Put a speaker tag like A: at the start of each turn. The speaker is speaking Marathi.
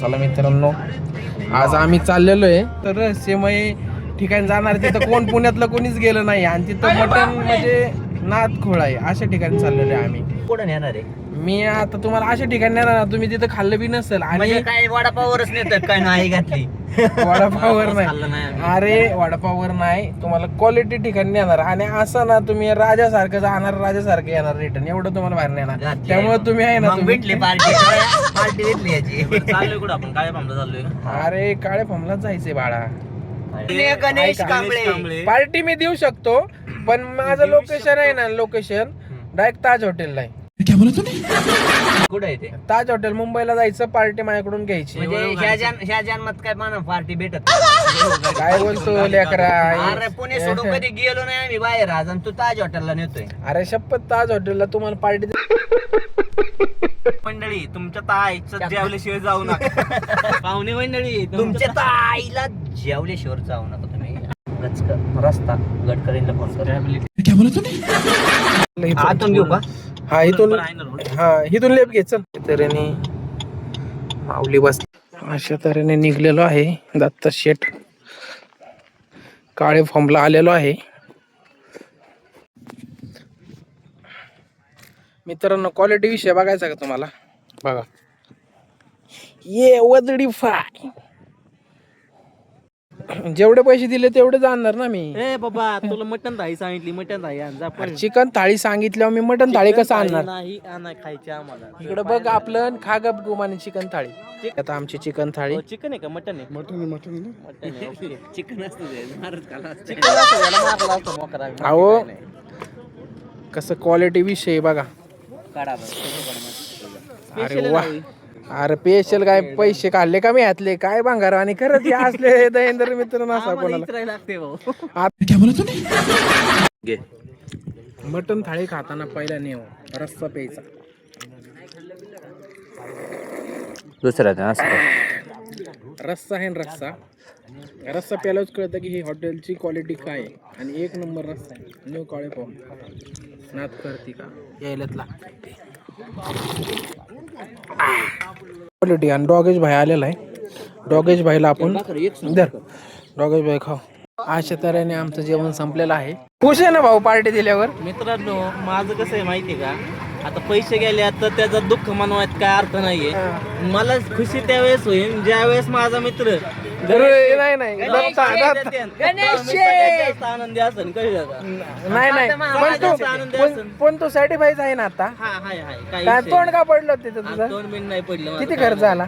A: चला मित्रांनो, आज आम्ही चाललेलो आहे तर रहस्यमय ठिकाणी जाणार. तिथं कोण पुण्यातलं कोणीच गेलं नाही आणि तिथं मटण म्हणजे नाद खोळ आहे. अशा ठिकाणी चाललेलो आहे आम्ही.
B: कुठं नेणार आहे?
A: मी आता तुम्हाला अशा ठिकाणी नेणार ना, तुम्ही तिथं खाल्लं बी नसेल. आणि
B: म्हणजे काय वडापावरच नेतात काय नाही घातली?
A: वडापाववर
B: खाल्लं नाही
A: नाही,
B: आम्ही.
A: अरे वडापाववर नाही, तुम्हाला क्वालिटी ठिकाणी नेणार. आणि असं ना तुम्ही राजासारखं जाणार, राजासारखं येणार रिटर्न, एवढं तुम्हाला बाहेर नेणार. त्यामुळे तुम्ही आहे ना,
B: मग
A: तुम्ही
B: भेटली पार्टी भेटली याची.
C: चाललोय कुठं आपण? काय पामला चाललोय?
A: अरे काळे फॉर्मलाच जायचंय बाळा.
B: गणेश
A: ऐका.
B: कांबळे.
A: पार्टी मी देऊ शकतो, पण माझं लोकेशन आहे ना, लोकेशन डायरेक्ट ताज हॉटेलला आहे.
B: कुठं आहे ते?
A: ताज हॉटेल मुंबईला जायचं, पार्टी माझ्याकडून घ्यायची.
B: म्हणजे ह्या जन्मात काय म्हणा पार्टी भेटत
A: काय बोलतो लेकरा?
B: अरे पुणे सोडून कधी गेलो नाही आम्ही बाहेर आज, आणि तू ताज हॉटेलला नेतोय.
A: अरे शपथ, ताज हॉटेलला तुम्हाला पार्टी
C: मंडळी तुमच्या ताईचं जेवल्याशिवाय जाऊ नका. पाहुणे मंडळी
B: तुमच्या ताईला जेवल्याशिवाय जाऊ नका तुम्ही. गचक रस्ता गडकरींना फोन कर. आतून घेऊ का?
A: हा इथून, हा इथून लेप घे. चल तऱ्हेने माऊली बस. अशा तऱ्हेने निघलेलो आहे दत्त शेठ. काळे फॉर्मला आलेलो आहे. मित्रांनो, क्वालिटी विषय बघायचा का तुम्हाला? बघा, ये वदडी फ्राय. जेवढे पैसे दिले तेवढे जाणार ना मी.
C: ए बाबा, तुला मटन थाळी सांगितली, मटन थाळी आण जा. पण
A: चिकन थाळी सांगितल्यावर मी मटन थाळी कसं आणणार?
C: नाही आणा खायची आम्हाला.
A: इकडे बघ आपलं, खा गप गुमाने चिकन थाळी. आता आमची चिकन थाळी.
C: चिकन आहे का मटन आहे? मटन
B: चिकन असतं
C: चिकन
A: अहो कसं क्वालिटी विषय बघा. अरे वा, अरे पेशल काय पैसे काढले का मी यातले? काय भांगार आणि खरंच हे असले दयेंद्र मित्र नसा कोणाला.
C: लागते भाऊ.
A: मटन थाळी खाताना पहिला नेव रस्सा प्यायचा.
B: दुसरा
A: रस्सा आहे ना, रस्सा रस्सा प्यायलाच कळतं की ही हॉटेलची क्वालिटी काय आहे. आणि एक नंबर रस्सा आहे. न्यू काळे पाहून नात करते का यायलाच लागते क्वालिटी. आणि डॉगेश भाई आलेला आहे. डॉगेश भाईला आपण धर. डॉगेश भाई खाऊ. अशा तऱ्हेने आमचं जेवण संपलेलं आहे. खुश आहे ना भाऊ पार्टी दिल्यावर?
C: मित्रांनो, माझं कसं आहे माहितीये का, आता पैसे गेले तर त्याचा दुःख मनवायत काय अर्थ नाहीये. मला खुशी त्यावेळेस होईल ज्यावेळेस माझा मित्र
A: नाही नाही
C: आनंदी असेल, कळलं का?
A: नाही पण तू सर्टिफाईड आहे ना आता?
C: हा हाय हाय
A: काय तोंड का पडलं तिथं तुझं?
C: 2 मिनिट नाही पडलं.
A: किती खर्च झाला?